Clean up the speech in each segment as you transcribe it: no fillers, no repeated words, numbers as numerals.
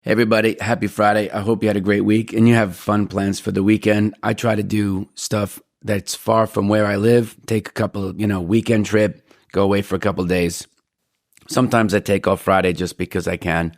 Hey everybody, happy Friday. I hope you had a great week and you have fun plans for the weekend. I try to do stuff that's far from where I live, take a couple, weekend trip, go away for a couple days. Sometimes I take off Friday just because I can.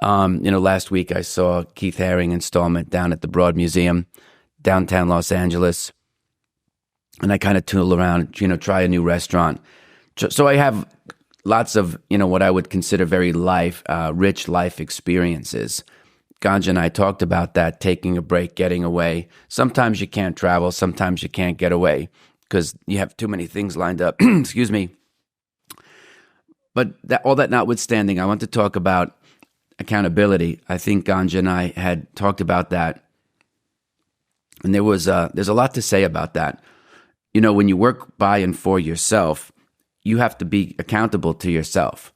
Last week I saw Keith Haring installment down at the Broad Museum, downtown Los Angeles. And I kind of tool around, try a new restaurant. So I have lots of, what I would consider very rich life experiences. Ganja and I talked about that, taking a break, getting away. Sometimes you can't travel. Sometimes you can't get away because you have too many things lined up. Excuse me. But all that notwithstanding, I want to talk about accountability. I think Ganja and I had talked about that. And there's a lot to say about that. When you work by and for yourself, you have to be accountable to yourself.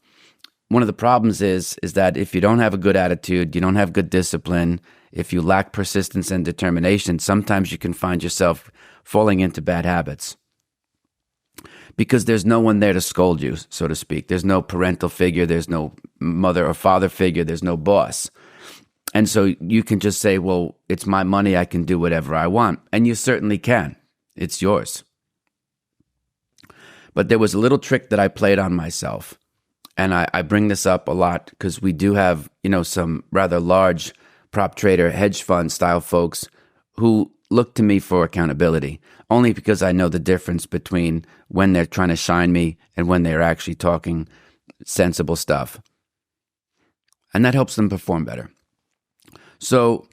One of the problems is that if you don't have a good attitude, you don't have good discipline, if you lack persistence and determination, sometimes you can find yourself falling into bad habits. Because there's no one there to scold you, so to speak. There's no parental figure, there's no mother or father figure, there's no boss. And so you can just say, well, it's my money, I can do whatever I want. And you certainly can. It's yours. But there was a little trick that I played on myself. And I bring this up a lot because we do have, some rather large prop trader, hedge fund style folks who look to me for accountability, only because I know the difference between when they're trying to shine me and when they're actually talking sensible stuff. And that helps them perform better. So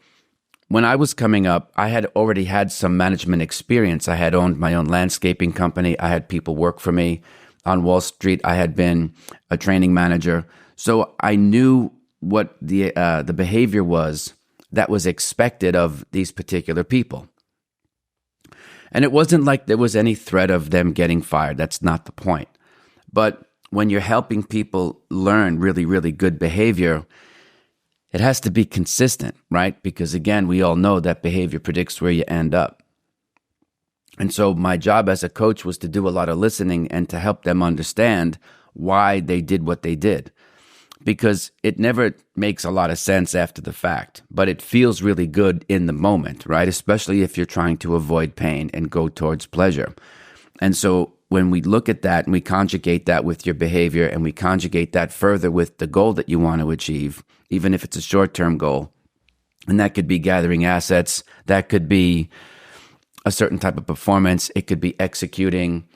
when I was coming up, I had already had some management experience. I had owned my own landscaping company. I had people work for me on Wall Street. I had been a training manager. So I knew what the behavior was that was expected of these particular people. And it wasn't like there was any threat of them getting fired. That's not the point. But when you're helping people learn really, really good behavior, it has to be consistent, right? Because again, we all know that behavior predicts where you end up. And so my job as a coach was to do a lot of listening and to help them understand why they did what they did. Because it never makes a lot of sense after the fact, but it feels really good in the moment, right? Especially if you're trying to avoid pain and go towards pleasure. And so when we look at that and we conjugate that with your behavior and we conjugate that further with the goal that you want to achieve, even if it's a short-term goal, and that could be gathering assets, that could be a certain type of performance, it could be executing,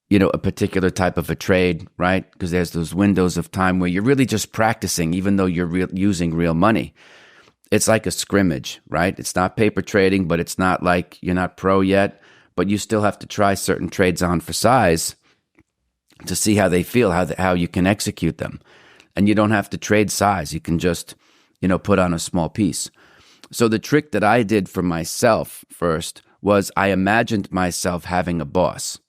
a particular type of a trade, right? Because there's those windows of time where you're really just practicing, even though you're using real money. It's like a scrimmage, right? It's not paper trading, but it's not like you're not pro yet, but you still have to try certain trades on for size to see how they feel, how you can execute them. And you don't have to trade size. You can just, put on a small piece. So the trick that I did for myself first was I imagined myself having a boss,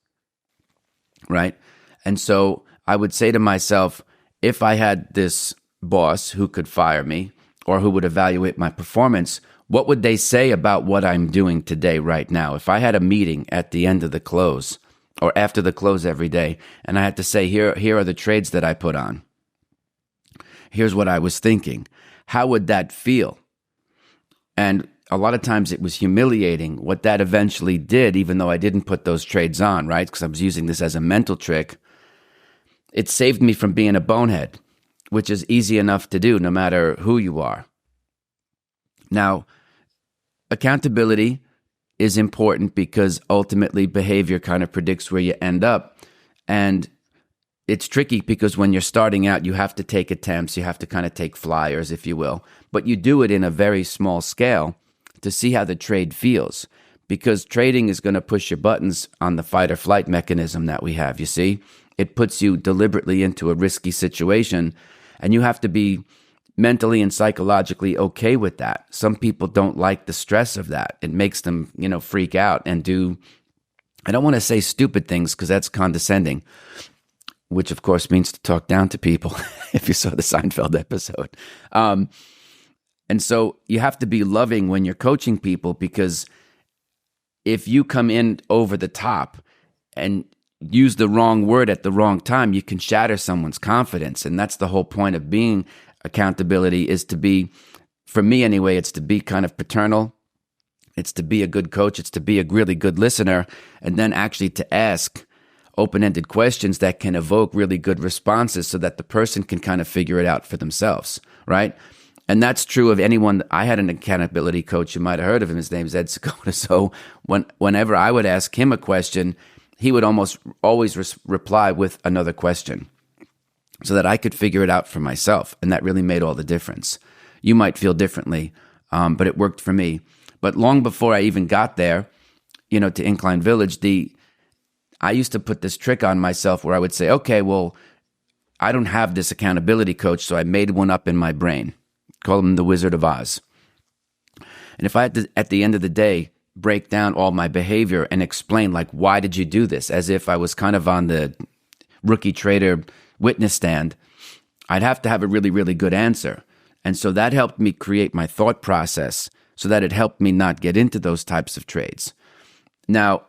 right? And so I would say to myself, if I had this boss who could fire me or who would evaluate my performance, what would they say about what I'm doing today, right now? If I had a meeting at the end of the close or after the close every day, and I had to say, here are the trades that I put on. Here's what I was thinking. How would that feel? And a lot of times it was humiliating. What that eventually did, even though I didn't put those trades on, right? Because I was using this as a mental trick. It saved me from being a bonehead, which is easy enough to do no matter who you are. Now, accountability is important because ultimately behavior kind of predicts where you end up. And it's tricky because when you're starting out, you have to take attempts, you have to kind of take flyers, if you will, but you do it in a very small scale to see how the trade feels, because trading is going to push your buttons on the fight or flight mechanism that we have, you see? It puts you deliberately into a risky situation, and you have to be mentally and psychologically okay with that. Some people don't like the stress of that. It makes them, freak out and do, I don't want to say stupid things because that's condescending, which of course means to talk down to people if you saw the Seinfeld episode. And so you have to be loving when you're coaching people, because if you come in over the top and use the wrong word at the wrong time, you can shatter someone's confidence. And that's the whole point of being accountability is to be, for me anyway, it's to be kind of paternal. It's to be a good coach. It's to be a really good listener, and then actually to ask open-ended questions that can evoke really good responses so that the person can kind of figure it out for themselves, right? And that's true of anyone. I had an accountability coach. You might have heard of him. His name's Ed Sakota. So whenever I would ask him a question, he would almost always reply with another question so that I could figure it out for myself. And that really made all the difference. You might feel differently, but it worked for me. But long before I even got there, to Incline Village, I used to put this trick on myself where I would say, okay, well, I don't have this accountability coach, so I made one up in my brain. Call him the Wizard of Oz. And if I had to, at the end of the day, break down all my behavior and explain, like, why did you do this? As if I was kind of on the rookie trader witness stand, I'd have to have a really, really good answer. And so that helped me create my thought process so that it helped me not get into those types of trades. Now,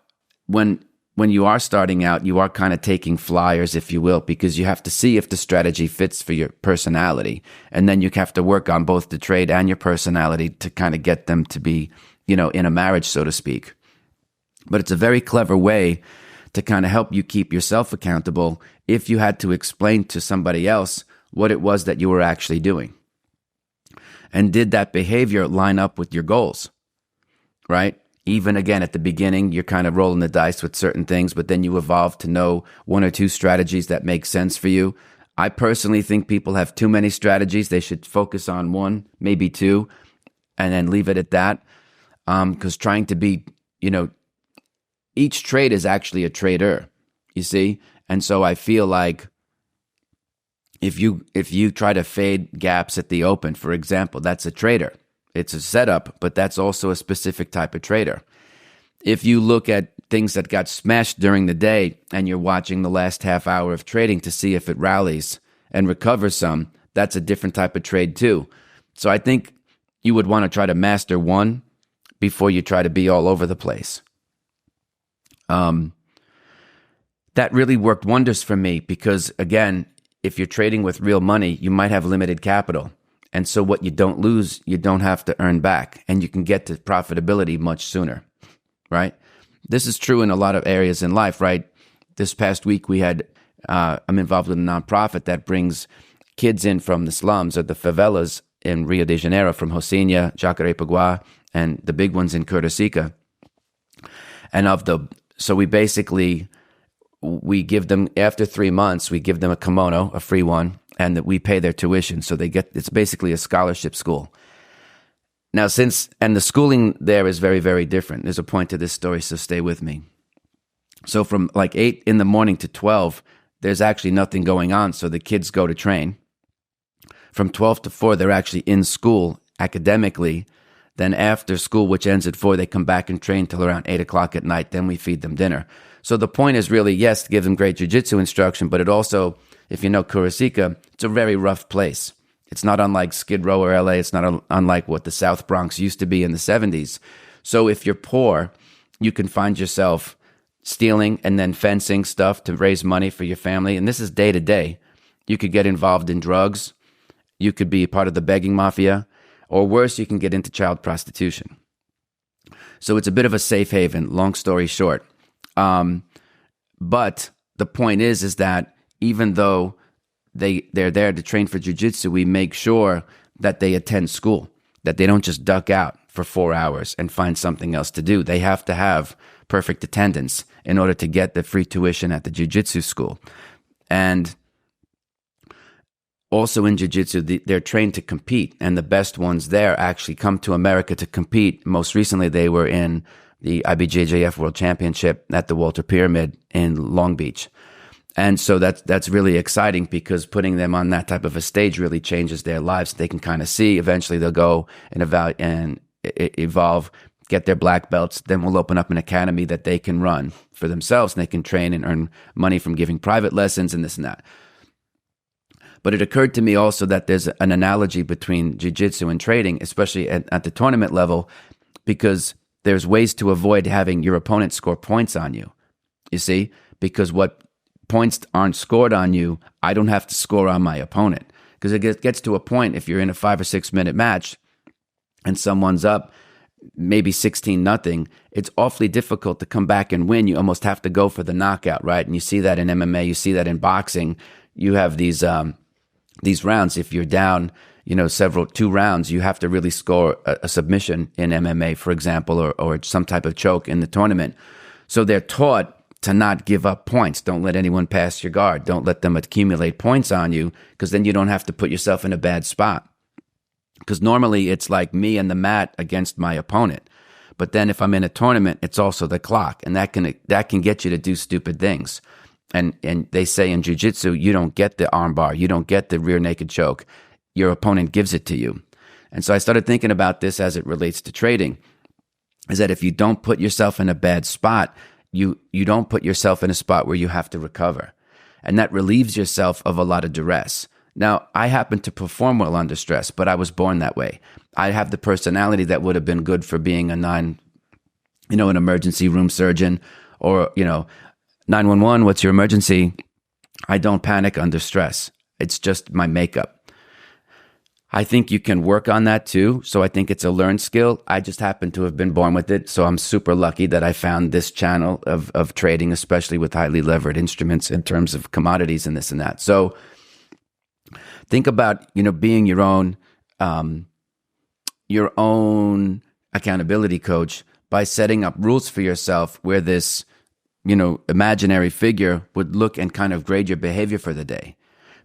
when you are starting out, you are kind of taking flyers, if you will, because you have to see if the strategy fits for your personality. And then you have to work on both the trade and your personality to kind of get them to be, in a marriage, so to speak. But it's a very clever way to kind of help you keep yourself accountable if you had to explain to somebody else what it was that you were actually doing. And did that behavior line up with your goals, right? Even again, at the beginning, you're kind of rolling the dice with certain things, but then you evolve to know one or two strategies that make sense for you. I personally think people have too many strategies. They should focus on one, maybe two, and then leave it at that. Because trying to be, each trade is actually a trader, you see? And so I feel like if you try to fade gaps at the open, for example, that's a trader. It's a setup, but that's also a specific type of trader. If you look at things that got smashed during the day and you're watching the last half hour of trading to see if it rallies and recovers some, that's a different type of trade too. So I think you would want to try to master one before you try to be all over the place. That really worked wonders for me because, again, if you're trading with real money, you might have limited capital. And so what you don't lose, you don't have to earn back. And you can get to profitability much sooner, right? This is true in a lot of areas in life, right? This past week I'm involved with a nonprofit that brings kids in from the slums or the favelas in Rio de Janeiro, from Rocinha, Jacarepaguá, and the big ones in Curicica. And so we give them, after 3 months, we give them a kimono, a free one, and that we pay their tuition. So it's basically a scholarship school. Now, and the schooling there is very, very different. There's a point to this story, so stay with me. So from like 8 in the morning to 12, there's actually nothing going on. So the kids go to train. From 12 to 4, they're actually in school academically. Then after school, which ends at 4, they come back and train till around 8 o'clock at night. Then we feed them dinner. So the point is really, yes, to give them great jiu-jitsu instruction, but it also, if you know Curicica, it's a very rough place. It's not unlike Skid Row or LA. It's not unlike what the South Bronx used to be in the 70s. So if you're poor, you can find yourself stealing and then fencing stuff to raise money for your family. And this is day to day. You could get involved in drugs. You could be part of the begging mafia. Or worse, you can get into child prostitution. So it's a bit of a safe haven, long story short. But the point is that even though they're there to train for jiu-jitsu, we make sure that they attend school, that they don't just duck out for 4 hours and find something else to do. They have to have perfect attendance in order to get the free tuition at the jiu-jitsu school. And also in jiu-jitsu, they're trained to compete, and the best ones there actually come to America to compete. Most recently, they were in the IBJJF World Championship at the Walter Pyramid in Long Beach. And so that's really exciting because putting them on that type of a stage really changes their lives. They can kind of see eventually they'll go and evolve, get their black belts. Then we'll open up an academy that they can run for themselves, and they can train and earn money from giving private lessons and this and that. But it occurred to me also that there's an analogy between jiu-jitsu and trading, especially at the tournament level, because there's ways to avoid having your opponent score points on you. You see? Because what points aren't scored on you, I don't have to score on my opponent. Because it gets to a point, if you're in a 5 or 6 minute match and someone's up maybe 16-0, it's awfully difficult to come back and win. You almost have to go for the knockout, right? And you see that in MMA, you see that in boxing. You have these rounds. If you're down, 2 rounds, you have to really score a submission in MMA, for example, or some type of choke in the tournament. So they're taught to not give up points. Don't let anyone pass your guard. Don't let them accumulate points on you, because then you don't have to put yourself in a bad spot. Because normally it's like me and the mat against my opponent. But then if I'm in a tournament, it's also the clock, and that can get you to do stupid things. And they say in jiu-jitsu, you don't get the arm bar, you don't get the rear naked choke. Your opponent gives it to you. And so I started thinking about this as it relates to trading, is that if you don't put yourself in a bad spot, you don't put yourself in a spot where you have to recover. And that relieves yourself of a lot of duress. Now, I happen to perform well under stress, but I was born that way. I have the personality that would have been good for being an emergency room surgeon, or, 911, what's your emergency? I don't panic under stress. It's just my makeup. I think you can work on that too. So I think it's a learned skill. I just happen to have been born with it. So I'm super lucky that I found this channel of trading, especially with highly levered instruments in terms of commodities and this and that. So think about, being your own accountability coach by setting up rules for yourself where this, imaginary figure would look and kind of grade your behavior for the day.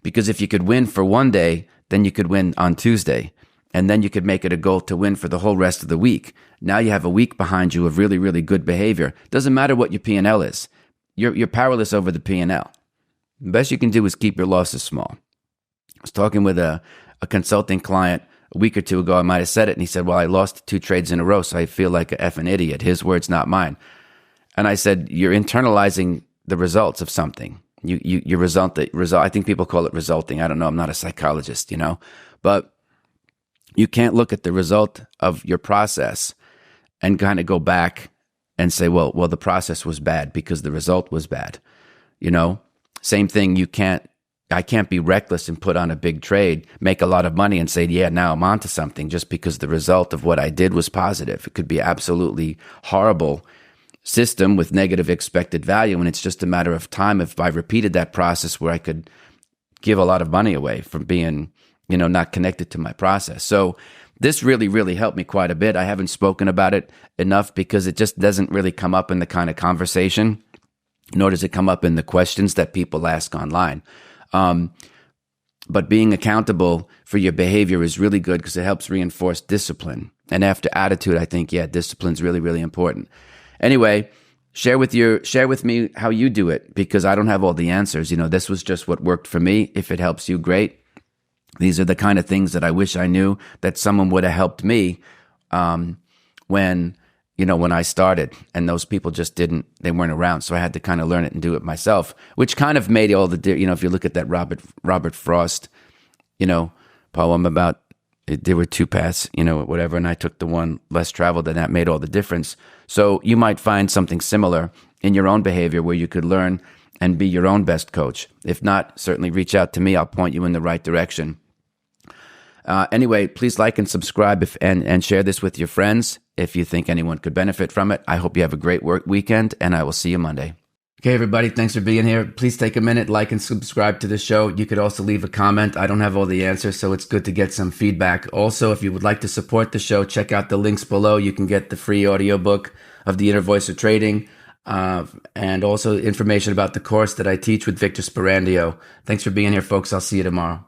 Because if you could win for one day, then you could win on Tuesday. And then you could make it a goal to win for the whole rest of the week. Now you have a week behind you of really, really good behavior. Doesn't matter what your P&L is. You're powerless over the P&L. The best you can do is keep your losses small. I was talking with a consulting client a week or two ago. I might have said it. And he said, well, I lost 2 trades in a row, so I feel like an effing idiot. His words, not mine. And I said, you're internalizing the results of something. You result. I think people call it resulting. I don't know. I'm not a psychologist, but you can't look at the result of your process and kind of go back and say, well, the process was bad because the result was bad. Same thing. I can't be reckless and put on a big trade, make a lot of money and say, yeah, now I'm onto something just because the result of what I did was positive. It could be absolutely horrible system with negative expected value, and it's just a matter of time if I repeated that process where I could give a lot of money away from being, not connected to my process. So this really, really helped me quite a bit. I haven't spoken about it enough because it just doesn't really come up in the kind of conversation, nor does it come up in the questions that people ask online. But being accountable for your behavior is really good because it helps reinforce discipline. And after attitude, I think, discipline is really, really important. Anyway, share with me how you do it, because I don't have all the answers. This was just what worked for me. If it helps you, great. These are the kind of things that I wish I knew that someone would have helped me when I started, and those people just they weren't around. So I had to kind of learn it and do it myself, which kind of made all the, if you look at that Robert Frost, poem about, there were 2 paths, whatever, and I took the one less traveled, and that made all the difference. So you might find something similar in your own behavior where you could learn and be your own best coach. If not, certainly reach out to me. I'll point you in the right direction. Anyway, please like and subscribe and share this with your friends if you think anyone could benefit from it. I hope you have a great weekend, and I will see you Monday. Okay, everybody, thanks for being here. Please take a minute, like and subscribe to the show. You could also leave a comment. I don't have all the answers, so it's good to get some feedback. Also, if you would like to support the show, check out the links below. You can get the free audiobook of The Inner Voice of Trading, and also information about the course that I teach with Victor Sperandio. Thanks for being here, folks. I'll see you tomorrow.